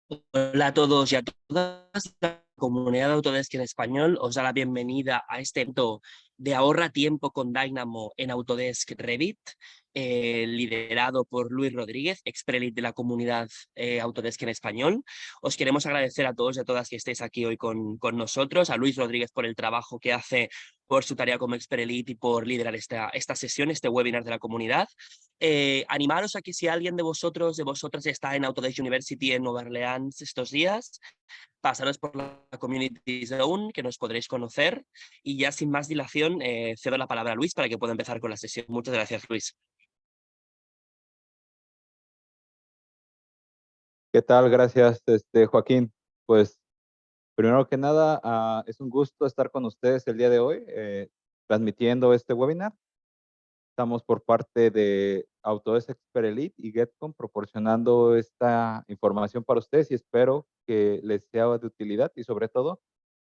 Hola a todos y a todas. La comunidad de Autodesk en español os da la bienvenida a este evento de Ahorra Tiempo con Dynamo en Autodesk Revit, liderado por Luis Rodríguez, ex-prelit de la comunidad Autodesk en español. Os queremos agradecer a todos y a todas que estéis aquí hoy con nosotros, a Luis Rodríguez por el trabajo que hace, por su tarea como ex-prelit y por liderar esta sesión, este webinar de la comunidad. Animaros a que si alguien de vosotros, de vosotras está en Autodesk University en Nueva Orleans estos días, pasaros por la Community Zone, que nos podréis conocer. Y ya sin más dilación, cedo la palabra a Luis para que pueda empezar con la sesión. Muchas gracias, Luis. ¿Qué tal? Gracias, Joaquín. Pues primero que nada, es un gusto estar con ustedes el día de hoy, transmitiendo este webinar. Estamos por parte de Autodesk Expert Elite y Getcom proporcionando esta información para ustedes y espero que les sea de utilidad y sobre todo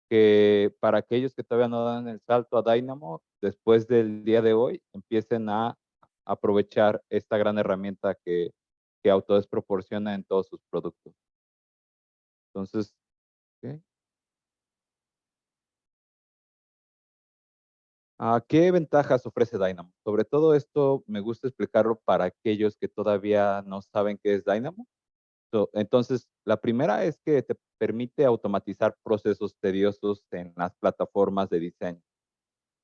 que para aquellos que todavía no dan el salto a Dynamo, después del día de hoy, empiecen a aprovechar esta gran herramienta que Autodesk proporciona en todos sus productos. Entonces, ¿qué? ¿Qué ventajas ofrece Dynamo? Sobre todo esto me gusta explicarlo para aquellos que todavía no saben qué es Dynamo. Entonces, la primera es que te permite automatizar procesos tediosos en las plataformas de diseño.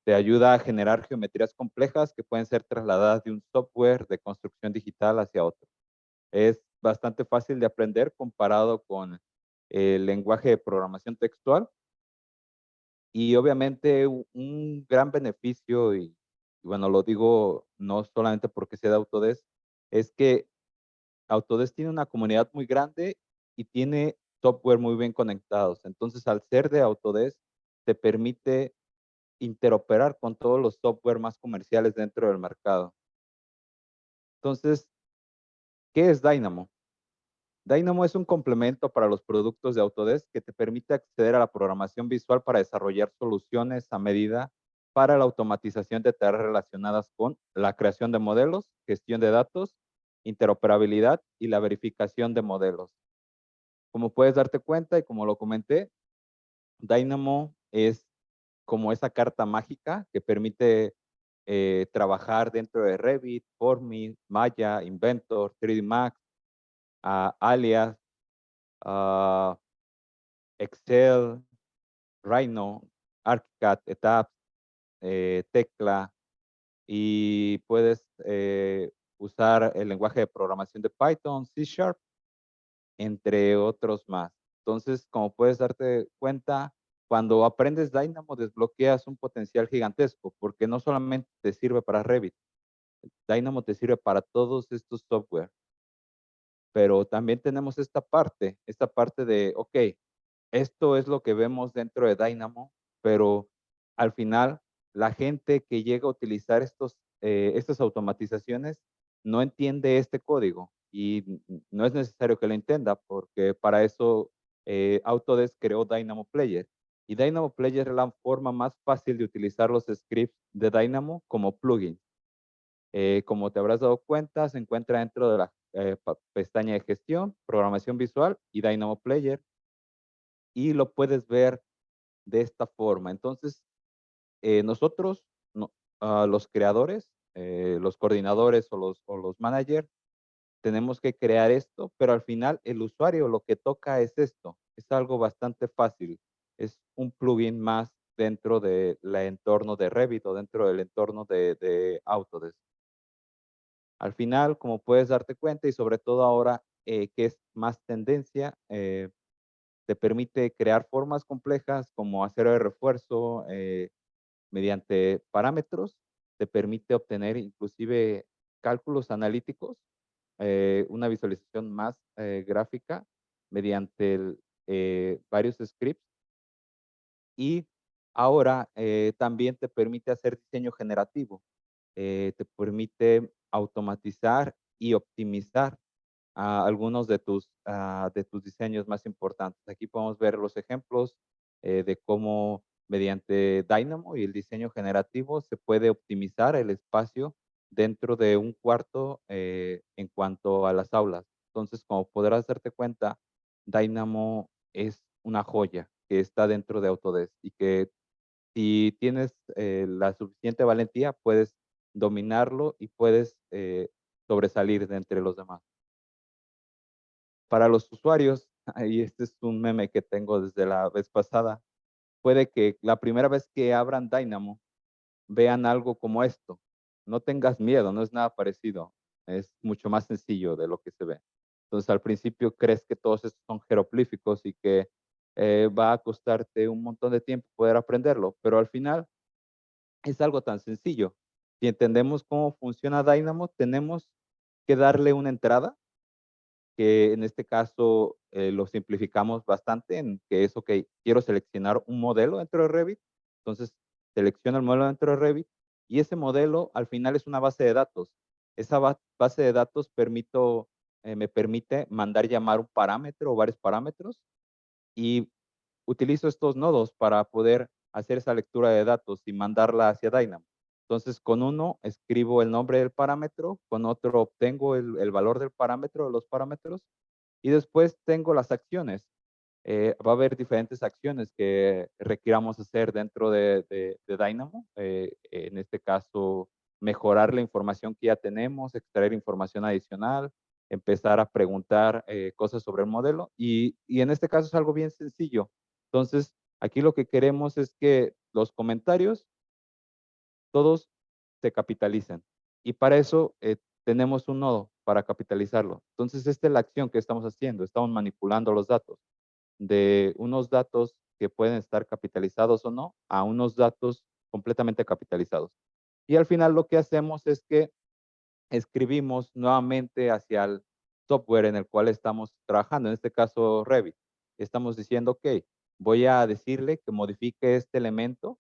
Te ayuda a generar geometrías complejas que pueden ser trasladadas de un software de construcción digital hacia otro. Es bastante fácil de aprender comparado con el lenguaje de programación textual. Y obviamente un gran beneficio, y bueno, lo digo no solamente porque sea de Autodesk, es que Autodesk tiene una comunidad muy grande y tiene software muy bien conectados. Entonces, al ser de Autodesk, te permite interoperar con todos los software más comerciales dentro del mercado. Entonces, ¿qué es Dynamo? Dynamo es un complemento para los productos de Autodesk que te permite acceder a la programación visual para desarrollar soluciones a medida para la automatización de tareas relacionadas con la creación de modelos, gestión de datos, interoperabilidad y la verificación de modelos. Como puedes darte cuenta y como lo comenté, Dynamo es como esa carta mágica que permite trabajar dentro de Revit, Formi, Maya, Inventor, 3D Max, Alias, ah, Excel, Rhino, ArchiCAD, ETABS, Tecla, y puedes usar el lenguaje de programación de Python, C Sharp, entre otros más. Entonces, como puedes darte cuenta, cuando aprendes Dynamo desbloqueas un potencial gigantesco, porque no solamente te sirve para Revit, Dynamo te sirve para todos estos software, pero también tenemos esta parte de, ok, esto es lo que vemos dentro de Dynamo, pero al final la gente que llega a utilizar estas automatizaciones no entiende este código y no es necesario que lo entienda porque para eso Autodesk creó Dynamo Player. Y Dynamo Player es la forma más fácil de utilizar los scripts de Dynamo como plugin. Como te habrás dado cuenta, se encuentra dentro de la pestaña de gestión, programación visual y Dynamo Player y lo puedes ver de esta forma. Entonces, nosotros, los creadores, los coordinadores o los managers, tenemos que crear esto, pero al final el usuario lo que toca es esto. Es algo bastante fácil. Es un plugin más dentro del entorno de Revit o dentro del entorno de Autodesk. Al final, como puedes darte cuenta y sobre todo ahora que es más tendencia, te permite crear formas complejas como acero de refuerzo mediante parámetros, te permite obtener inclusive cálculos analíticos, una visualización más gráfica mediante varios scripts y ahora también te permite hacer diseño generativo, te permite automatizar y optimizar algunos de tus diseños más importantes. Aquí podemos ver los ejemplos de cómo mediante Dynamo y el diseño generativo se puede optimizar el espacio dentro de un cuarto en cuanto a las aulas. Entonces, como podrás darte cuenta, Dynamo es una joya que está dentro de Autodesk y que si tienes la suficiente valentía, puedes dominarlo y puedes sobresalir de entre los demás. Para los usuarios, y este es un meme que tengo desde la vez pasada, puede que la primera vez que abran Dynamo vean algo como esto. No tengas miedo, no es nada parecido. Es mucho más sencillo de lo que se ve. Entonces, al principio crees que todos estos son jeroglíficos y que va a costarte un montón de tiempo poder aprenderlo, pero al final es algo tan sencillo. Si entendemos cómo funciona Dynamo, tenemos que darle una entrada, que en este caso lo simplificamos bastante en que es, ok, quiero seleccionar un modelo dentro de Revit, entonces selecciono el modelo dentro de Revit y ese modelo al final es una base de datos. Esa base de datos me permite mandar llamar un parámetro o varios parámetros y utilizo estos nodos para poder hacer esa lectura de datos y mandarla hacia Dynamo. Entonces, con uno escribo el nombre del parámetro, con otro obtengo el valor del parámetro, de los parámetros, y después tengo las acciones. Va a haber diferentes acciones que requiramos hacer dentro de Dynamo. En este caso, mejorar la información que ya tenemos, extraer información adicional, empezar a preguntar cosas sobre el modelo. Y en este caso es algo bien sencillo. Entonces, aquí lo que queremos es que los comentarios todos se capitalicen. Y para eso tenemos un nodo para capitalizarlo. Entonces, esta es la acción que estamos haciendo. Estamos manipulando los datos de unos datos que pueden estar capitalizados o no a unos datos completamente capitalizados. Y al final lo que hacemos es que escribimos nuevamente hacia el software en el cual estamos trabajando, en este caso Revit. Estamos diciendo, ok, voy a decirle que modifique este elemento,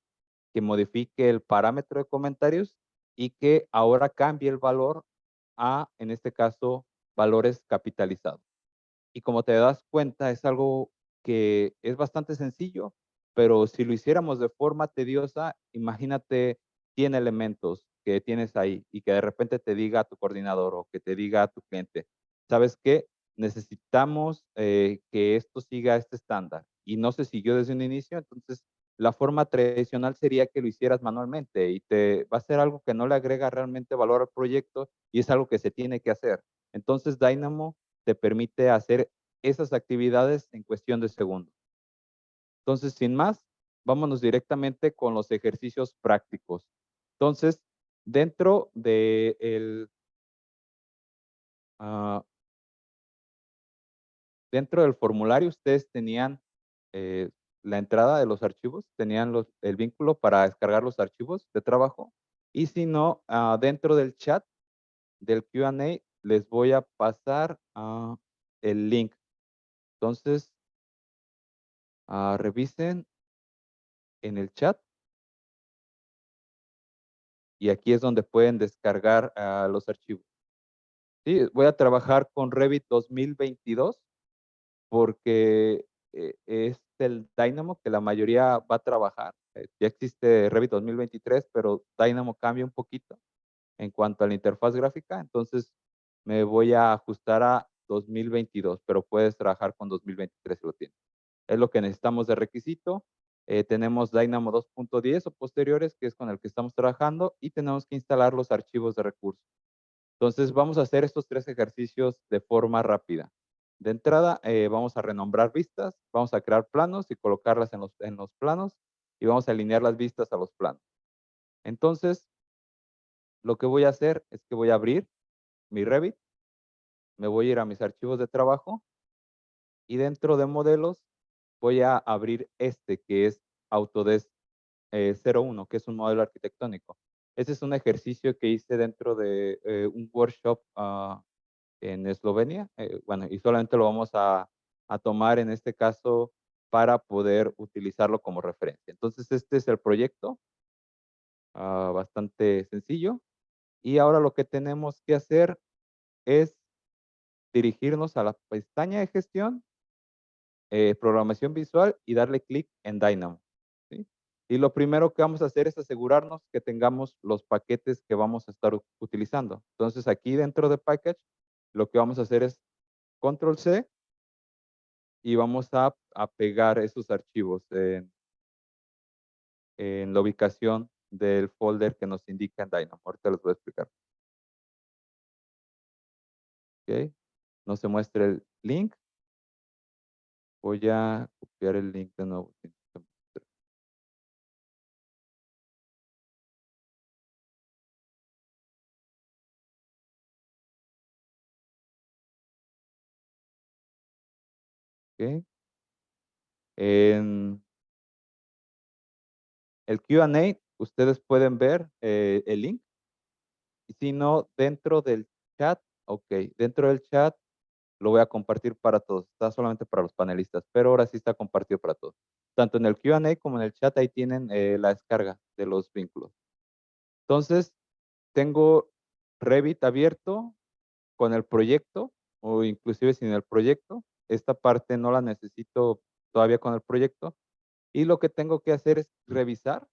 que modifique el parámetro de comentarios y que ahora cambie el valor a, en este caso, valores capitalizados. Y como te das cuenta, es algo que es bastante sencillo, pero si lo hiciéramos de forma tediosa, imagínate 100 elementos que tienes ahí y que de repente te diga tu coordinador o que te diga a tu cliente, ¿sabes qué? Necesitamos que esto siga este estándar y no se siguió desde un inicio, entonces la forma tradicional sería que lo hicieras manualmente y te va a ser algo que no le agrega realmente valor al proyecto y es algo que se tiene que hacer. Entonces Dynamo te permite hacer esas actividades en cuestión de segundos. Entonces, sin más, vámonos directamente con los ejercicios prácticos. Entonces, dentro de uh, dentro del formulario, ustedes tenían la entrada de los archivos, tenían el vínculo para descargar los archivos de trabajo. Y si no, dentro del chat del Q&A les voy a pasar el link. Entonces, revisen en el chat y aquí es donde pueden descargar los archivos. Sí, voy a trabajar con Revit 2022 porque es el Dynamo que la mayoría va a trabajar. Ya existe Revit 2023, pero Dynamo cambia un poquito en cuanto a la interfaz gráfica, entonces me voy a ajustar a 2022, pero puedes trabajar con 2023 si lo tienes. Es lo que necesitamos de requisito. Tenemos Dynamo 2.10 o posteriores, que es con el que estamos trabajando, y tenemos que instalar los archivos de recursos. Entonces, vamos a hacer estos 3 ejercicios de forma rápida. De entrada, vamos a renombrar vistas, vamos a crear planos y colocarlas en los planos, y vamos a alinear las vistas a los planos. Entonces, lo que voy a hacer es que voy a abrir mi Revit, me voy a ir a mis archivos de trabajo, y dentro de modelos voy a abrir este que es Autodesk 01, que es un modelo arquitectónico. Ese es un ejercicio que hice dentro de un workshop en Eslovenia. Bueno, y solamente lo vamos a tomar en este caso para poder utilizarlo como referencia. Entonces, este es el proyecto, bastante sencillo. Y ahora lo que tenemos que hacer es dirigirnos a la pestaña de gestión, programación visual y darle clic en Dynamo. ¿Sí? Y lo primero que vamos a hacer es asegurarnos que tengamos los paquetes que vamos a estar utilizando. Entonces, aquí dentro de Package, lo que vamos a hacer es Control C y vamos a pegar esos archivos en la ubicación del folder que nos indica en Dynamo. Ahorita les voy a explicar. ¿Ok? No se muestra el link. Voy a copiar el link de nuevo. ¿Ok? En el Q&A, ustedes pueden ver el link. Y si no, dentro del chat, ok, dentro del chat lo voy a compartir para todos. Está solamente para los panelistas, pero ahora sí está compartido para todos. Tanto en el Q&A como en el chat, ahí tienen la descarga de los vínculos. Entonces, tengo Revit abierto con el proyecto o inclusive sin el proyecto. Esta parte no la necesito todavía con el proyecto. Y lo que tengo que hacer es revisar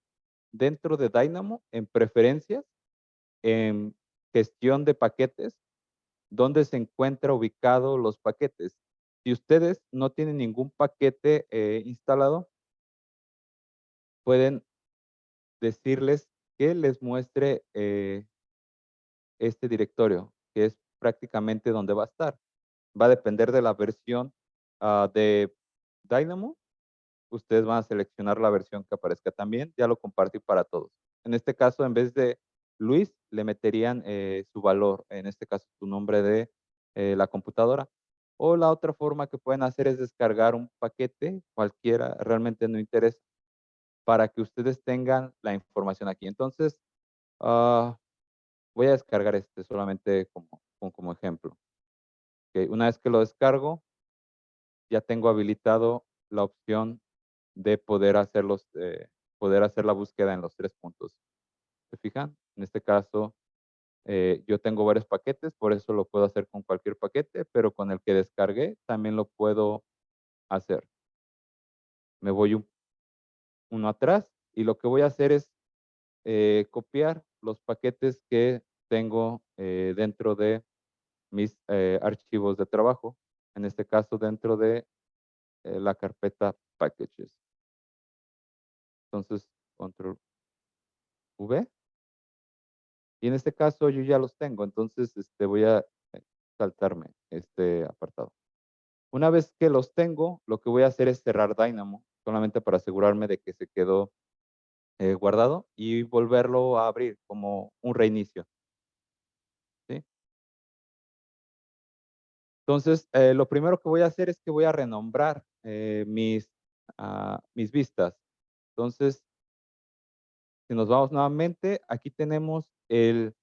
dentro de Dynamo en preferencias, en gestión de paquetes, dónde se encuentra ubicado los paquetes. Si ustedes no tienen ningún paquete instalado, pueden decirles que les muestre este directorio, que es prácticamente donde va a estar. Va a depender de la versión de Dynamo. Ustedes van a seleccionar la versión que aparezca también. Ya lo compartí para todos. En este caso, en vez de Luis, le meterían su valor, en este caso su nombre de la computadora. O la otra forma que pueden hacer es descargar un paquete, cualquiera, realmente no interesa, para que ustedes tengan la información aquí. Entonces, voy a descargar este solamente como ejemplo. Okay, una vez que lo descargo, ya tengo habilitado la opción de poder hacer la búsqueda en los 3 puntos. ¿Se fijan? En este caso, yo tengo varios paquetes, por eso lo puedo hacer con cualquier paquete, pero con el que descargué también lo puedo hacer. Me voy uno atrás y lo que voy a hacer es copiar los paquetes que tengo dentro de mis archivos de trabajo. En este caso, dentro de la carpeta Packages. Entonces, control V. Y en este caso yo ya los tengo, entonces voy a saltarme este apartado. Una vez que los tengo, lo que voy a hacer es cerrar Dynamo, solamente para asegurarme de que se quedó guardado y volverlo a abrir como un reinicio. ¿Sí? Entonces, lo primero que voy a hacer es que voy a renombrar mis vistas. Entonces, si nos vamos nuevamente, aquí tenemos el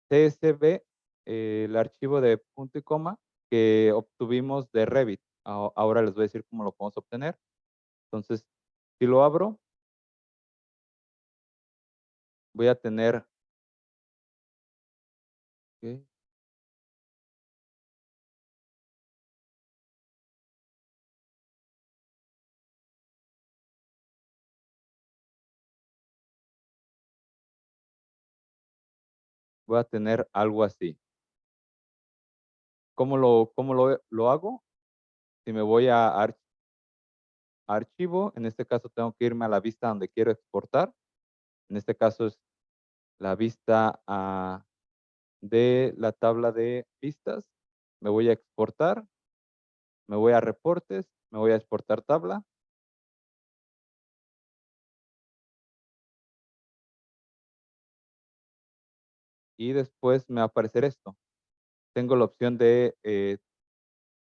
CSV, el archivo de punto y coma que obtuvimos de Revit. Ahora les voy a decir cómo lo podemos obtener. Entonces, si lo abro, voy a tener, ok, voy a tener algo así. ¿Cómo lo hago? Si me voy a archivo, en este caso tengo que irme a la vista donde quiero exportar. En este caso es la vista de la tabla de vistas. Me voy a exportar, me voy a reportes, me voy a exportar tabla. Y después me va a aparecer esto. Tengo la opción de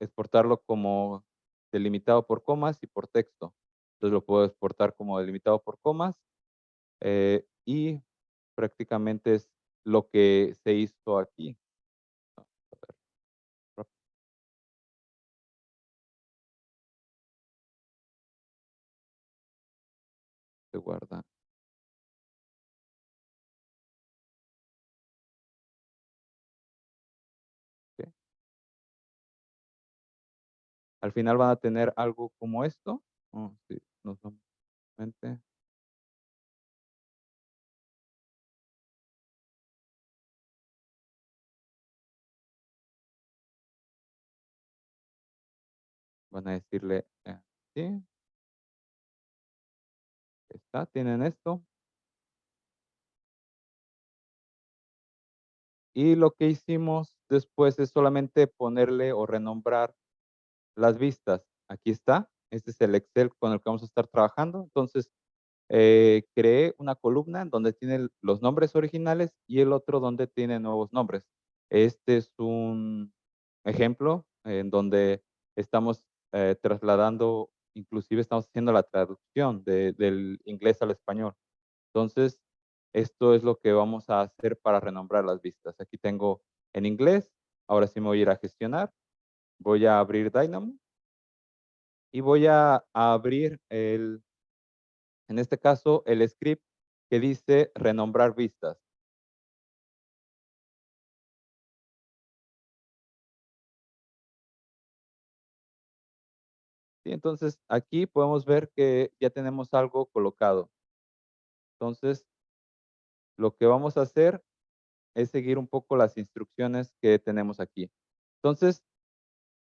exportarlo como delimitado por comas y por texto. Entonces lo puedo exportar como delimitado por comas y prácticamente es lo que se hizo aquí. A ver, rápido, se guarda. Ok. Al final van a tener algo como esto. Oh, sí, nos vamos nuevamente. Van a decirle, sí, está, tienen esto. Y lo que hicimos después es solamente ponerle o renombrar las vistas. Aquí está, este es el Excel con el que vamos a estar trabajando. Entonces, creé una columna en donde tiene los nombres originales y el otro donde tiene nuevos nombres. Este es un ejemplo en donde estamos trasladando, inclusive estamos haciendo la traducción del inglés al español. Entonces, esto es lo que vamos a hacer para renombrar las vistas. Aquí tengo en inglés, ahora sí me voy a ir a gestionar, voy a abrir Dynamo y voy a abrir en este caso, el script que dice renombrar vistas. ¿Sí? Entonces, aquí podemos ver que ya tenemos algo colocado. Entonces, lo que vamos a hacer es seguir un poco las instrucciones que tenemos aquí. Entonces,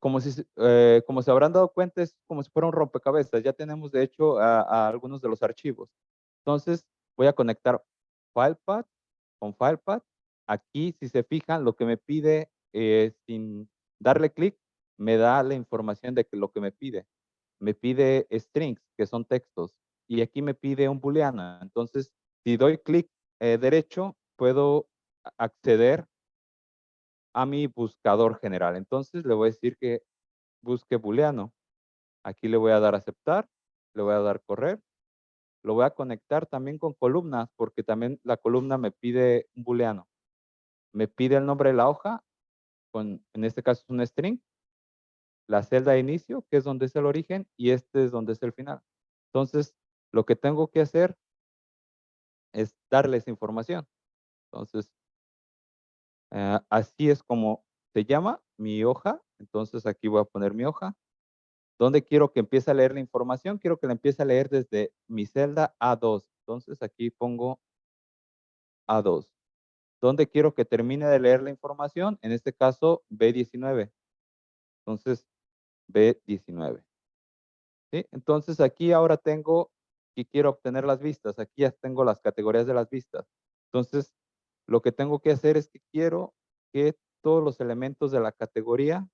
como se habrán dado cuenta, es como si fuera un rompecabezas. Ya tenemos, de hecho, a algunos de los archivos. Entonces, voy a conectar FilePath con FilePath. Aquí, si se fijan, lo que me pide, sin darle clic, me da la información de lo que me pide. Me pide strings, que son textos, y aquí me pide un booleano. Entonces, si doy clic derecho, puedo acceder a mi buscador general. Entonces, le voy a decir que busque booleano. Aquí le voy a dar aceptar, le voy a dar correr. Lo voy a conectar también con columnas, porque también la columna me pide un booleano. Me pide el nombre de la hoja, en este caso es un string, la celda de inicio, que es donde es el origen, y este es donde es el final. Entonces, lo que tengo que hacer es darle esa información. Entonces, así es como se llama mi hoja. Entonces, aquí voy a poner mi hoja. ¿Dónde quiero que empiece a leer la información? Quiero que la empiece a leer desde mi celda A2. Entonces, aquí pongo A2. ¿Dónde quiero que termine de leer la información? En este caso, B19. Entonces, B19. ¿Sí? Entonces, aquí ahora tengo que quiero obtener las vistas. Aquí ya tengo las categorías de las vistas. Entonces, lo que tengo que hacer es que quiero que todos los elementos de la categoría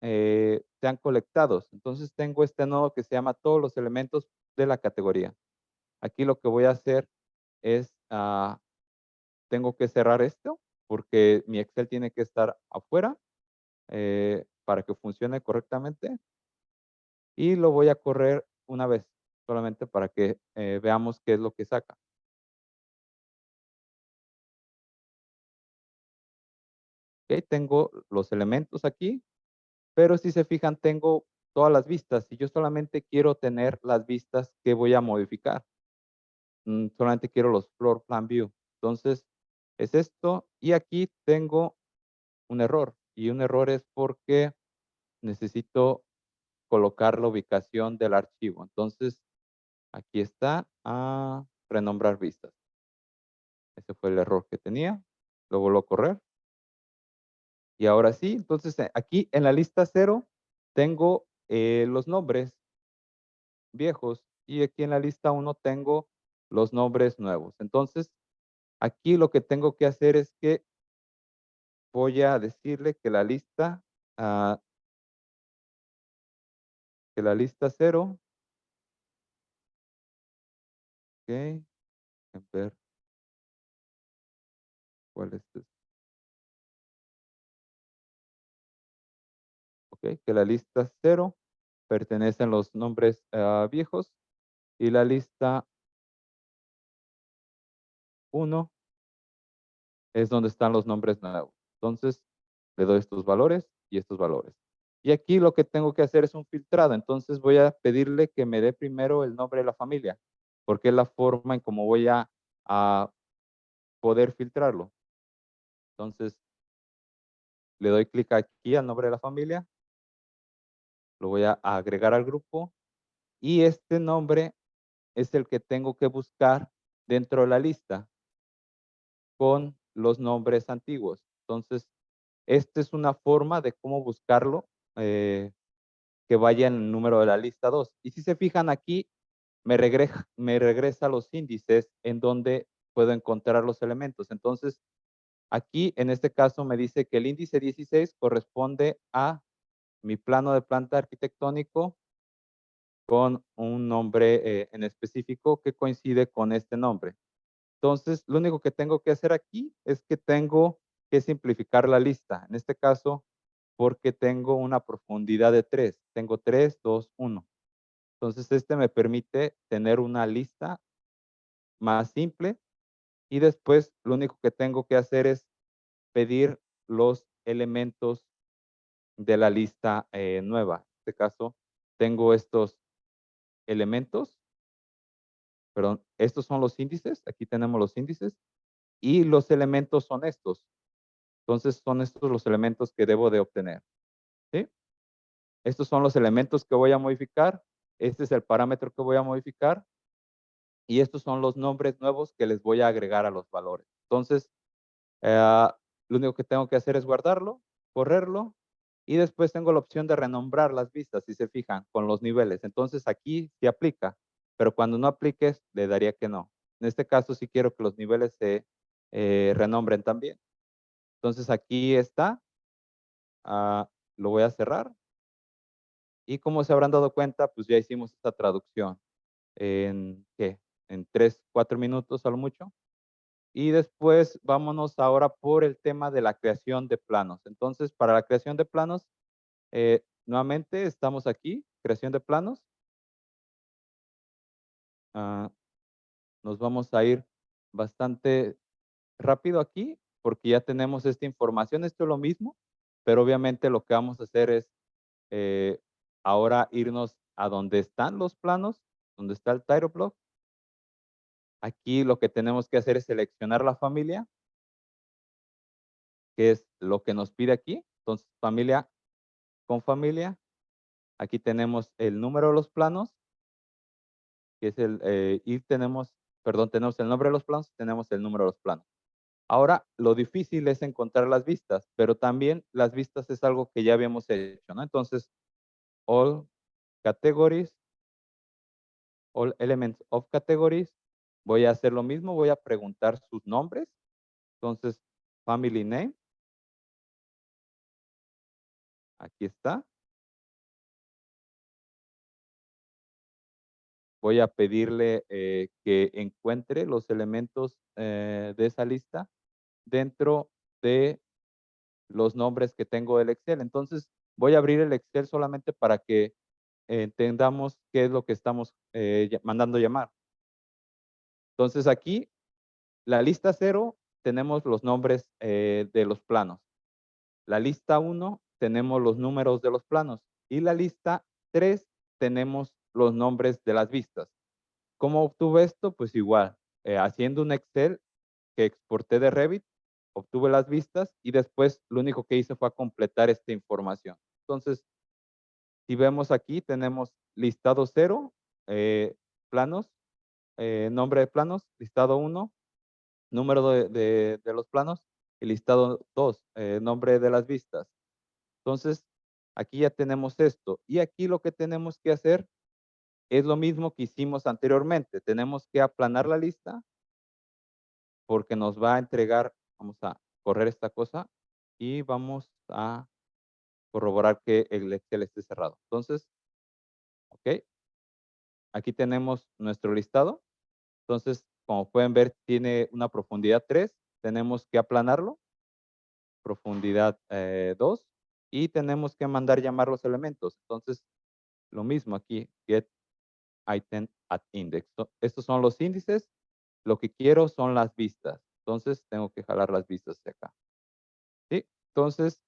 sean colectados. Entonces, tengo este nodo que se llama todos los elementos de la categoría. Aquí lo que voy a hacer es, tengo que cerrar esto porque mi Excel tiene que estar afuera para que funcione correctamente. Y lo voy a correr una vez, solamente para que veamos qué es lo que saca. Ok, tengo los elementos aquí, pero si se fijan, tengo todas las vistas y yo solamente quiero tener las vistas que voy a modificar. Solamente quiero los floor plan view. Entonces, es esto. Y aquí tengo un error. Y un error es porque necesito colocar la ubicación del archivo. Entonces, aquí está a renombrar vistas. Ese fue el error que tenía. Lo vuelvo a correr. Y ahora sí, entonces aquí en la lista 0 tengo los nombres viejos y aquí en la lista 1 tengo los nombres nuevos. Entonces, aquí lo que tengo que hacer es que voy a decirle ah, que la lista 0, ok, a ver cuál es, ok, que la lista 0 pertenecen los nombres viejos y la lista 1 es donde están los nombres nuevos. Entonces, le doy estos valores y estos valores. Y aquí lo que tengo que hacer es un filtrado. Entonces, voy a pedirle que me dé primero el nombre de la familia, porque es la forma en cómo voy a poder filtrarlo. Entonces, le doy clic aquí al nombre de la familia, lo voy a agregar al grupo y este nombre es el que tengo que buscar dentro de la lista con los nombres antiguos. Entonces, esta es una forma de cómo buscarlo. que vaya en el número de la lista 2. Y si se fijan aquí, me regresa los índices en donde puedo encontrar los elementos. Entonces, aquí en este caso me dice que el índice 16 corresponde a mi plano de planta arquitectónico con un nombre en específico que coincide con este nombre. Entonces, lo único que tengo que hacer aquí es que tengo que simplificar la lista. En este caso, porque tengo una profundidad de 3. Tengo 3, 2, 1. Entonces, este me permite tener una lista más simple y después lo único que tengo que hacer es pedir los elementos de la lista nueva. En este caso, tengo estos elementos, perdón, estos son los índices, aquí tenemos los índices, y los elementos son estos. Entonces, son estos los elementos que debo de obtener, ¿sí? Estos son los elementos que voy a modificar, este es el parámetro que voy a modificar, y estos son los nombres nuevos que les voy a agregar a los valores. Entonces, lo único que tengo que hacer es guardarlo, correrlo, y después tengo la opción de renombrar las vistas, si se fijan, con los niveles. Entonces, aquí sí aplica, pero cuando no apliques, le daría que no. En este caso, sí quiero que los niveles se renombren también. Entonces, aquí está. Lo voy a cerrar. Y como se habrán dado cuenta, pues ya hicimos esta traducción en, ¿qué? En 3, 4 minutos a lo mucho. Y después vámonos ahora por el tema de la creación de planos. Entonces, para la creación de planos, nuevamente estamos aquí, creación de planos. Nos vamos a ir bastante rápido aquí porque ya tenemos esta información. Esto es lo mismo, pero obviamente lo que vamos a hacer es ahora irnos a donde están los planos, donde está el title block. Aquí lo que tenemos que hacer es seleccionar la familia, que es lo que nos pide aquí. Entonces, familia con familia. Aquí tenemos el número de los planos, que es y tenemos, perdón, tenemos el nombre de los planos, tenemos el número de los planos. Ahora, lo difícil es encontrar las vistas, pero también las vistas es algo que ya habíamos hecho, ¿no? Entonces, all categories, all elements of categories. Voy a hacer lo mismo, voy a preguntar sus nombres. Entonces, family name. Aquí está. Voy a pedirle que encuentre los elementos de esa lista dentro de los nombres que tengo del Excel. Entonces, voy a abrir el Excel solamente para que entendamos qué es lo que estamos mandando llamar. Entonces, aquí, la lista 0, tenemos los nombres de los planos. La lista 1, tenemos los números de los planos. Y la lista 3, tenemos los nombres de las vistas. ¿Cómo obtuve esto? Pues igual, haciendo un Excel que exporté de Revit, obtuve las vistas y después lo único que hice fue completar esta información. Entonces, si vemos aquí, tenemos listado 0, planos, nombre de planos, listado 1, número de los planos, y listado 2, nombre de las vistas. Entonces, aquí ya tenemos esto. Y aquí lo que tenemos que hacer es lo mismo que hicimos anteriormente. Tenemos que aplanar la lista porque nos va a entregar, vamos a correr esta cosa y vamos a corroborar que el Excel esté cerrado. Entonces, ok, aquí tenemos nuestro listado. Entonces, como pueden ver, tiene una profundidad 3. Tenemos que aplanarlo, profundidad 2, y tenemos que mandar llamar los elementos. Entonces, lo mismo aquí, get item at index. Estos son los índices. Lo que quiero son las vistas. Entonces, tengo que jalar las vistas de acá. ¿Sí? Entonces,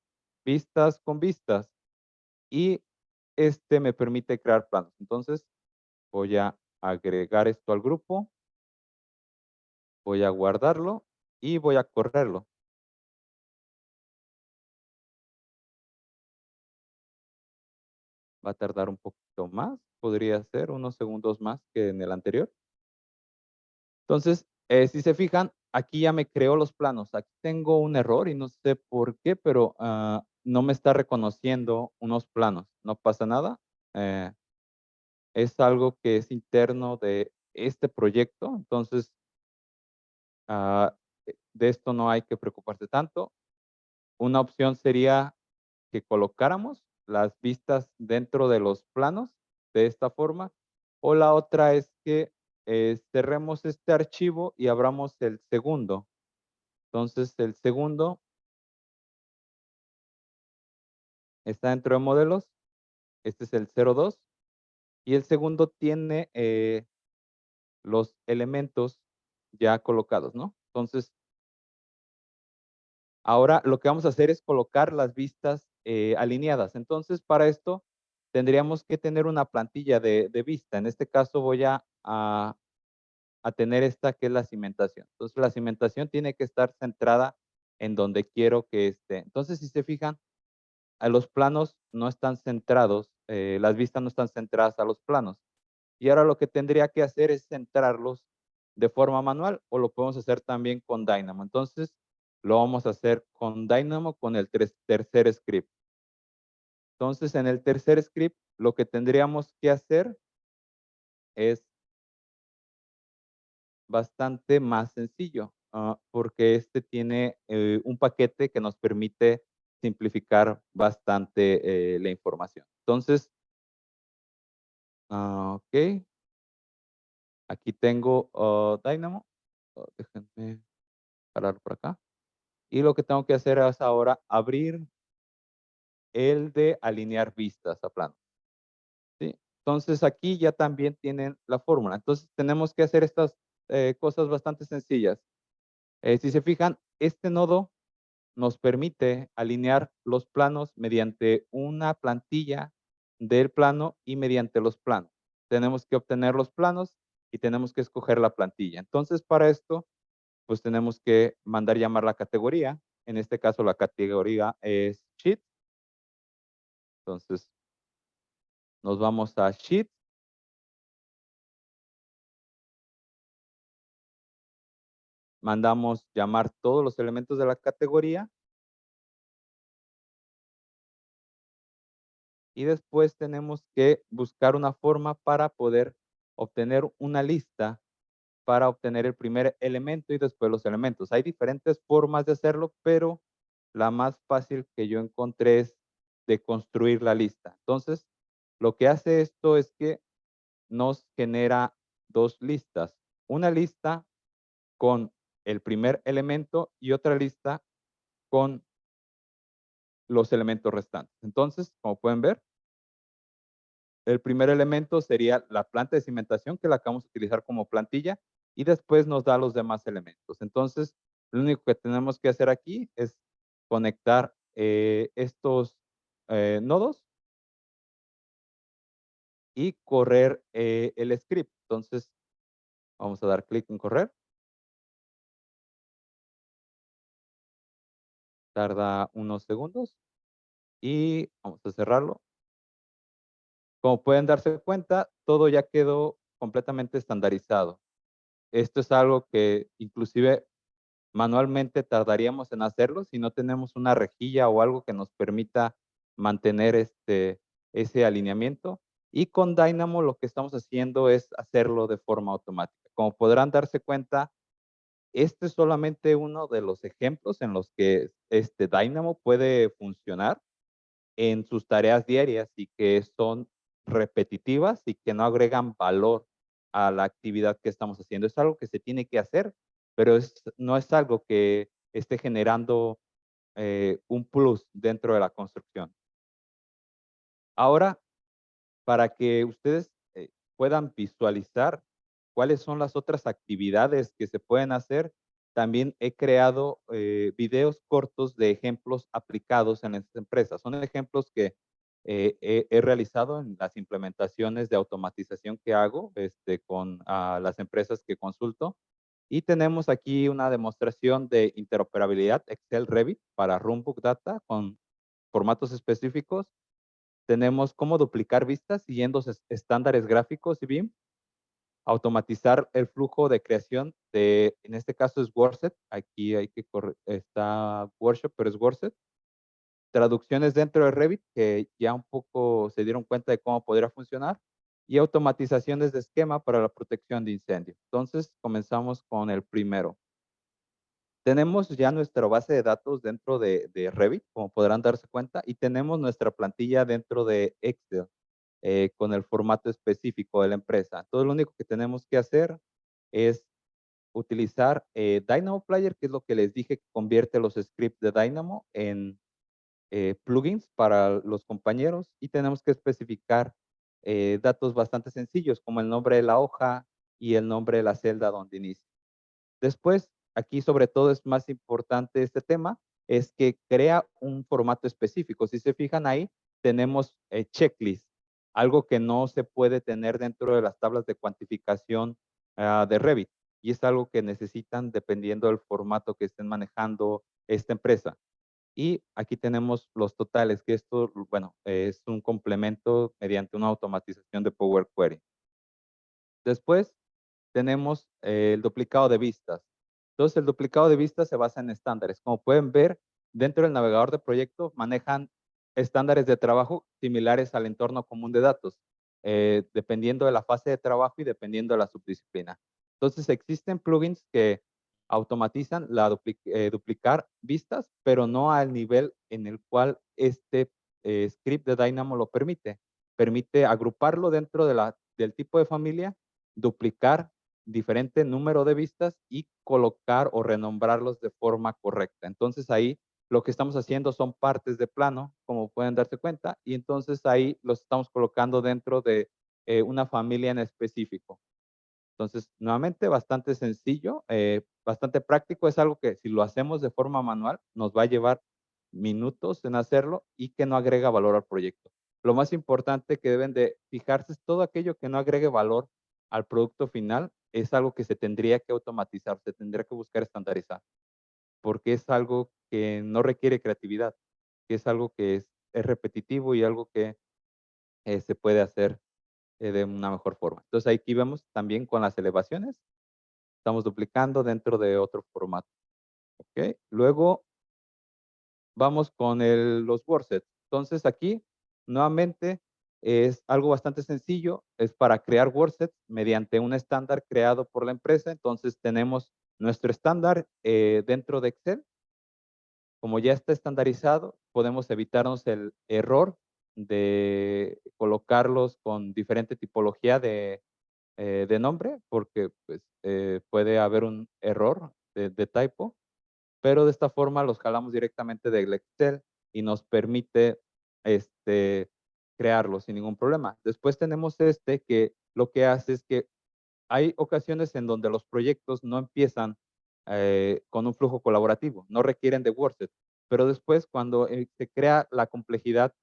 vistas con vistas. Y este me permite crear planos. Entonces, voy a agregar esto al grupo. Voy a guardarlo y voy a correrlo. Va a tardar un poquito más. Podría ser unos segundos más que en el anterior. Entonces, si se fijan, aquí ya me creó los planos. Aquí tengo un error y no sé por qué, pero no me está reconociendo unos planos. No pasa nada. es algo que es interno de este proyecto, entonces de esto no hay que preocuparse tanto. Una opción sería que colocáramos las vistas dentro de los planos de esta forma, o la otra es que cerremos este archivo y abramos el segundo. Entonces, el segundo está dentro de modelos, este es el 02, y el segundo tiene los elementos ya colocados, ¿no? Entonces, ahora lo que vamos a hacer es colocar las vistas alineadas. Entonces, para esto tendríamos que tener una plantilla de vista. En este caso voy a tener esta que es la cimentación. Entonces, la cimentación tiene que estar centrada en donde quiero que esté. Entonces, si se fijan, a los planos no están centrados, las vistas no están centradas a los planos. Y ahora lo que tendría que hacer es centrarlos de forma manual o lo podemos hacer también con Dynamo. Entonces, lo vamos a hacer con Dynamo con el tercer script. Entonces, en el tercer script, lo que tendríamos que hacer es bastante más sencillo, porque este tiene un paquete que nos permite simplificar bastante la información. Entonces, ok, aquí tengo Dynamo. Déjenme parar por acá. Y lo que tengo que hacer es ahora abrir el de alinear vistas a plano. ¿Sí? Entonces aquí ya también tienen la fórmula. Entonces tenemos que hacer estas cosas bastante sencillas. Si se fijan, este nodo nos permite alinear los planos mediante una plantilla del plano y mediante los planos. Tenemos que obtener los planos y tenemos que escoger la plantilla. Entonces, para esto, pues tenemos que mandar llamar la categoría. En este caso, la categoría es Sheet. Entonces, nos vamos a Sheet. Mandamos llamar todos los elementos de la categoría. Y después tenemos que buscar una forma para poder obtener una lista para obtener el primer elemento y después los elementos. Hay diferentes formas de hacerlo, pero la más fácil que yo encontré es de construir la lista. Entonces, lo que hace esto es que nos genera dos listas. Una lista con el primer elemento y otra lista con los elementos restantes. Entonces, como pueden ver, el primer elemento sería la planta de cimentación que la acabamos de utilizar como plantilla y después nos da los demás elementos. Entonces, lo único que tenemos que hacer aquí es conectar estos nodos y correr el script. Entonces, vamos a dar clic en correr. Tarda unos segundos y vamos a cerrarlo. Como pueden darse cuenta, todo ya quedó completamente estandarizado. Esto es algo que inclusive manualmente tardaríamos en hacerlo si no tenemos una rejilla o algo que nos permita mantener ese alineamiento. Y con Dynamo lo que estamos haciendo es hacerlo de forma automática. Como podrán darse cuenta, este es solamente uno de los ejemplos en los que este Dynamo puede funcionar en sus tareas diarias y que son repetitivas y que no agregan valor a la actividad que estamos haciendo. Es algo que se tiene que hacer, pero no es algo que esté generando un plus dentro de la construcción. Ahora, para que ustedes puedan visualizar cuáles son las otras actividades que se pueden hacer, también he creado videos cortos de ejemplos aplicados en las empresas. Son ejemplos que he realizado en las implementaciones de automatización que hago con las empresas que consulto. Y tenemos aquí una demostración de interoperabilidad Excel Revit para Runbook Data con formatos específicos. Tenemos cómo duplicar vistas siguiendo estándares gráficos y BIM, automatizar el flujo de creación de, en este caso es WordSet, aquí hay que está Workshop, pero es WordSet. traducciones dentro de Revit, que ya un poco se dieron cuenta de cómo podría funcionar, y automatizaciones de esquema para la protección de incendio. Entonces, comenzamos con el primero. Tenemos ya nuestra base de datos dentro de Revit, como podrán darse cuenta, y tenemos nuestra plantilla dentro de Excel, con el formato específico de la empresa. Entonces, lo único que tenemos que hacer es utilizar Dynamo Player, que es lo que les dije que convierte los scripts de Dynamo en plugins para los compañeros, y tenemos que especificar datos bastante sencillos, como el nombre de la hoja y el nombre de la celda donde inicia. Después, aquí sobre todo es más importante este tema, es que crea un formato específico. Si se fijan ahí, tenemos checklist, algo que no se puede tener dentro de las tablas de cuantificación de Revit, y es algo que necesitan dependiendo del formato que estén manejando esta empresa. Y aquí tenemos los totales, que esto, bueno, es un complemento mediante una automatización de Power Query. Después tenemos el duplicado de vistas. Entonces, el duplicado de vistas se basa en estándares. Como pueden ver, dentro del navegador de proyecto manejan estándares de trabajo similares al entorno común de datos, dependiendo de la fase de trabajo y dependiendo de la subdisciplina. Entonces, existen plugins que automatizan la duplicar vistas, pero no al nivel en el cual este script de Dynamo lo permite. Permite agruparlo dentro del tipo de familia, duplicar diferente número de vistas y colocar o renombrarlos de forma correcta. Entonces ahí lo que estamos haciendo son partes de plano, como pueden darse cuenta, y entonces ahí los estamos colocando dentro de una familia en específico. Entonces, nuevamente, bastante sencillo, bastante práctico. Es algo que si lo hacemos de forma manual, nos va a llevar minutos en hacerlo y que no agrega valor al proyecto. Lo más importante que deben de fijarse es todo aquello que no agregue valor al producto final, es algo que se tendría que automatizar, se tendría que buscar estandarizar, porque es algo que no requiere creatividad, que es algo que es repetitivo y algo que se puede hacer de una mejor forma. Entonces, aquí vemos también con las elevaciones, estamos duplicando dentro de otro formato. ¿Ok? Luego vamos con los wordsets. Entonces aquí, nuevamente, es algo bastante sencillo. Es para crear wordsets mediante un estándar creado por la empresa. Entonces tenemos nuestro estándar dentro de Excel. Como ya está estandarizado, podemos evitarnos el error de colocarlos con diferente tipología de nombre, porque pues, puede haber un error de typo, pero de esta forma los jalamos directamente del Excel y nos permite crearlos sin ningún problema. Después tenemos que lo que hace es que hay ocasiones en donde los proyectos no empiezan con un flujo colaborativo, no requieren de WordSet, pero después cuando se crea la complejidad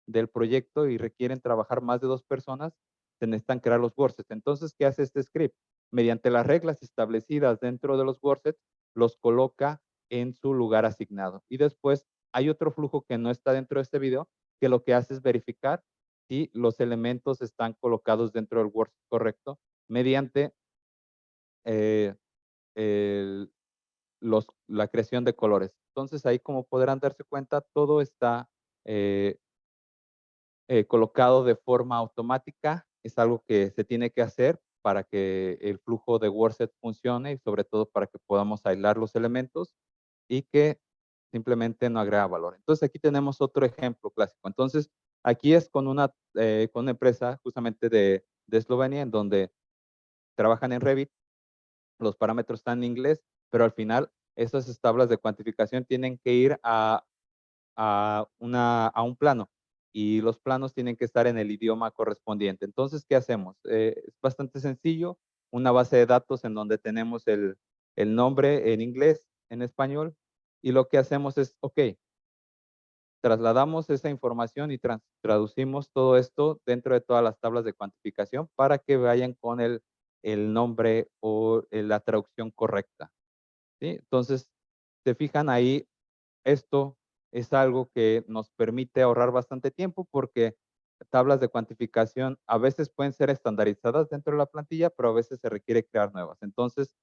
del proyecto y requieren trabajar más de 2 personas, se necesitan crear los WordSets. Entonces, ¿qué hace este script? Mediante las reglas establecidas dentro de los WordSets, los coloca en su lugar asignado. Y después hay otro flujo que no está dentro de este video, que lo que hace es verificar si los elementos están colocados dentro del WordSet correcto mediante eh, el- la creación de colores. Entonces ahí, como podrán darse cuenta, todo está eh, colocado de forma automática. Es algo que se tiene que hacer para que el flujo de WordSet funcione y sobre todo para que podamos aislar los elementos y que simplemente no agrega valor. Entonces aquí tenemos otro ejemplo clásico. Entonces aquí es con una empresa justamente de Eslovenia en donde trabajan en Revit, los parámetros están en inglés, pero al final esas tablas de cuantificación tienen que ir a un plano y los planos tienen que estar en el idioma correspondiente. Entonces, ¿qué hacemos? Es bastante sencillo, una base de datos en donde tenemos el nombre en inglés, en español, y lo que hacemos es, ok, trasladamos esa información y traducimos todo esto dentro de todas las tablas de cuantificación para que vayan con el nombre o la traducción correcta. ¿Sí? Entonces, se fijan ahí, esto es algo que nos permite ahorrar bastante tiempo porque tablas de cuantificación a veces pueden ser estandarizadas dentro de la plantilla, pero a veces se requiere crear nuevas. Entonces,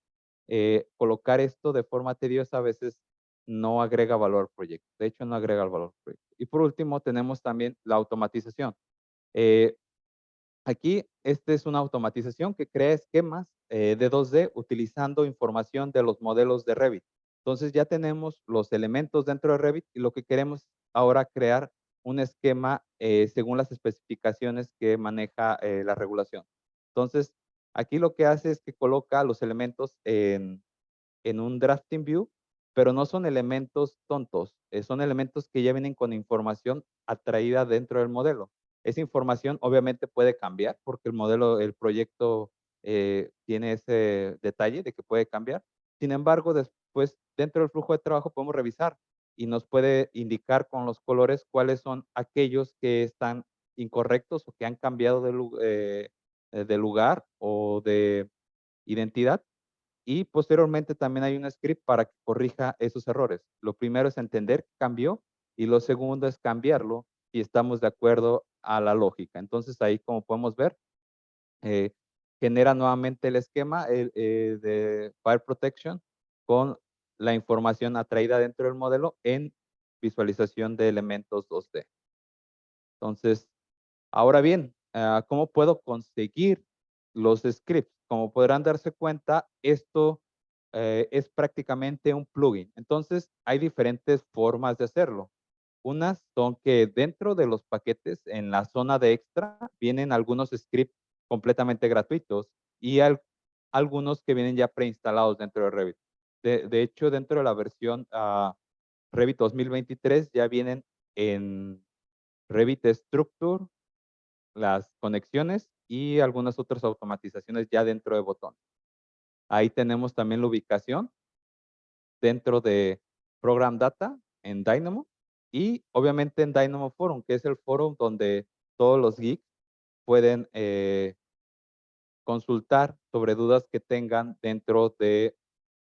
colocar esto de forma tediosa a veces no agrega valor al proyecto. De hecho, no agrega el valor al proyecto. Y por último, tenemos también la automatización. Eh, Aquí, esta es una automatización que crea esquemas de 2D utilizando información de los modelos de Revit. Entonces ya tenemos los elementos dentro de Revit y lo que queremos ahora crear un esquema según las especificaciones que maneja la regulación. Entonces, aquí lo que hace es que coloca los elementos en un drafting view, pero no son elementos tontos, son elementos que ya vienen con información atraída dentro del modelo. Esa información obviamente puede cambiar porque el modelo, el proyecto tiene ese detalle de que puede cambiar. Sin embargo, después dentro del flujo de trabajo podemos revisar y nos puede indicar con los colores cuáles son aquellos que están incorrectos o que han cambiado de lugar o de identidad. Y posteriormente también hay un script para que corrija esos errores. Lo primero es entender que cambió y lo segundo es cambiarlo si estamos de acuerdo a la lógica. Entonces ahí, como podemos ver, eh, genera nuevamente el esquema de Fire Protection con la información atraída dentro del modelo en visualización de elementos 2D. Entonces, ahora bien, ¿cómo puedo conseguir los scripts? Como podrán darse cuenta, esto es prácticamente un plugin. Entonces, hay diferentes formas de hacerlo. Unas son que dentro de los paquetes, en la zona de extra, vienen algunos scripts completamente gratuitos y algunos que vienen ya preinstalados dentro de Revit. De hecho, dentro de la versión Revit 2023 ya vienen en Revit Structure, las conexiones y algunas otras automatizaciones ya dentro de botón. Ahí tenemos también la ubicación dentro de Program Data en Dynamo y obviamente en Dynamo Forum, que es el foro donde todos los geeks pueden consultar sobre dudas que tengan dentro de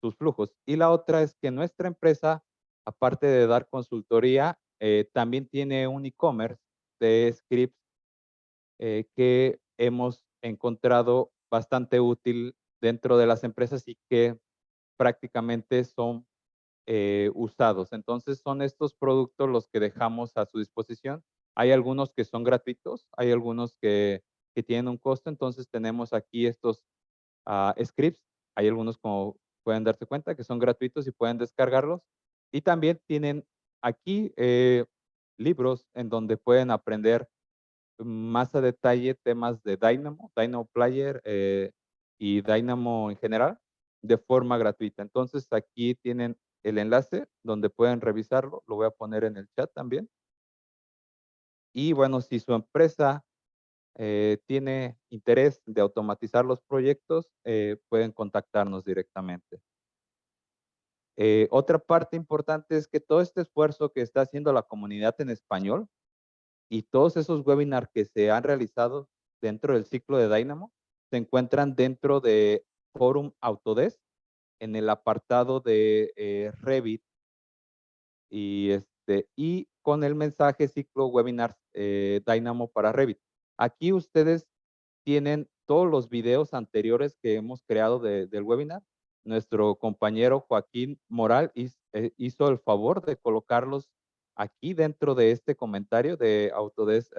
sus flujos. Y la otra es que nuestra empresa, aparte de dar consultoría, también tiene un e-commerce de scripts que hemos encontrado bastante útil dentro de las empresas y que prácticamente son usados. Entonces son estos productos los que dejamos a su disposición. Hay algunos que son gratuitos, hay algunos que tienen un costo, entonces tenemos aquí estos scripts. Hay algunos, como pueden darse cuenta, que son gratuitos y pueden descargarlos. Y también tienen aquí libros en donde pueden aprender más a detalle temas de Dynamo, Dynamo Player y Dynamo en general de forma gratuita. Entonces aquí tienen el enlace donde pueden revisarlo. Lo voy a poner en el chat también. Y bueno, si su empresa tiene interés de automatizar los proyectos, pueden contactarnos directamente. Otra parte importante es que todo este esfuerzo que está haciendo la comunidad en español y todos esos webinars que se han realizado dentro del ciclo de Dynamo se encuentran dentro de Forum Autodesk en el apartado de Revit y con el mensaje ciclo webinars Dynamo para Revit. Aquí ustedes tienen todos los videos anteriores que hemos creado del webinar. Nuestro compañero Joaquín Moral hizo el favor de colocarlos aquí dentro de este comentario de Autodesk,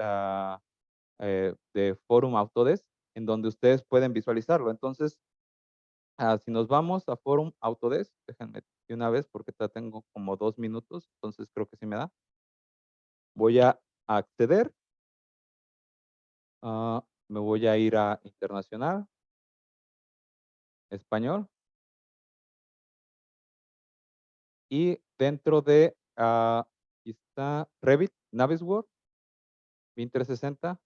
de Forum Autodesk, en donde ustedes pueden visualizarlo. Entonces, si nos vamos a Forum Autodesk, déjenme de una vez porque ya tengo como 2 minutos, entonces creo que sí me da. Voy a acceder. Me voy a ir a Internacional, Español. Y dentro de, aquí está Revit, Navisworks, BIM 360.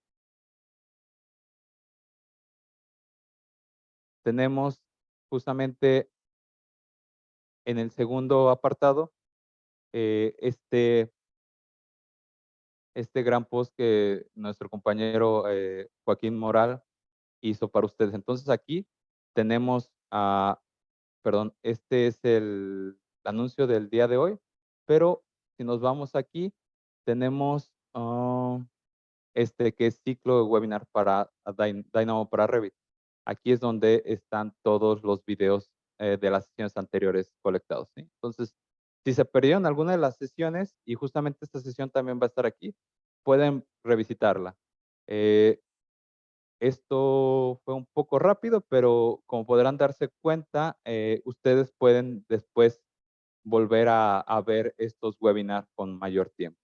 Tenemos justamente en el segundo apartado este gran post que nuestro compañero Joaquín Moral hizo para ustedes. Entonces aquí tenemos, perdón, este es el anuncio del día de hoy, pero si nos vamos aquí, tenemos que es ciclo de webinar para Dynamo para Revit. Aquí es donde están todos los videos de las sesiones anteriores colectados, ¿sí? Entonces, Si se perdieron alguna de las sesiones, y justamente esta sesión también va a estar aquí, pueden revisitarla. Eh, Esto fue un poco rápido, pero como podrán darse cuenta, ustedes pueden después volver a ver estos webinars con mayor tiempo.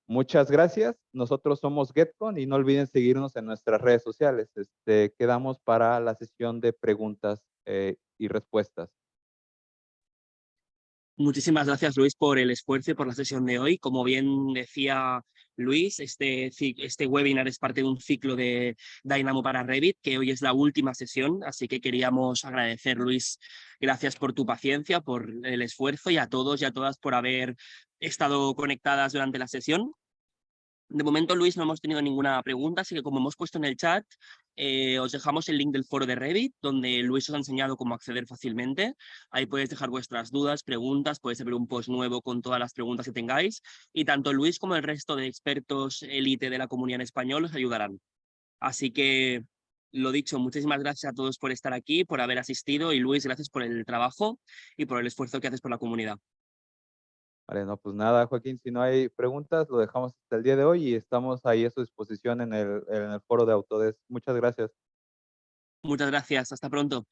Muchas gracias. Nosotros somos GetCon y no olviden seguirnos en nuestras redes sociales. Quedamos para la sesión de preguntas y respuestas. Muchísimas gracias, Luis, por el esfuerzo y por la sesión de hoy. Como bien decía Luis, este webinar es parte de un ciclo de Dynamo para Revit, que hoy es la última sesión, así que queríamos agradecer, Luis, gracias por tu paciencia, por el esfuerzo y a todos y a todas por haber estado conectadas durante la sesión. De momento, Luis, no hemos tenido ninguna pregunta, así que como hemos puesto en el chat, os dejamos el link del foro de Revit, donde Luis os ha enseñado cómo acceder fácilmente. Ahí podéis dejar vuestras dudas, preguntas, podéis ver un post nuevo con todas las preguntas que tengáis, y tanto Luis como el resto de expertos élite de la comunidad en español os ayudarán. Así que, lo dicho, muchísimas gracias a todos por estar aquí, por haber asistido, y Luis, gracias por el trabajo y por el esfuerzo que haces por la comunidad. Vale, no, pues nada, Joaquín, si no hay preguntas, lo dejamos hasta el día de hoy y estamos ahí a su disposición en el foro de Autodesk. Muchas gracias. Muchas gracias, hasta pronto.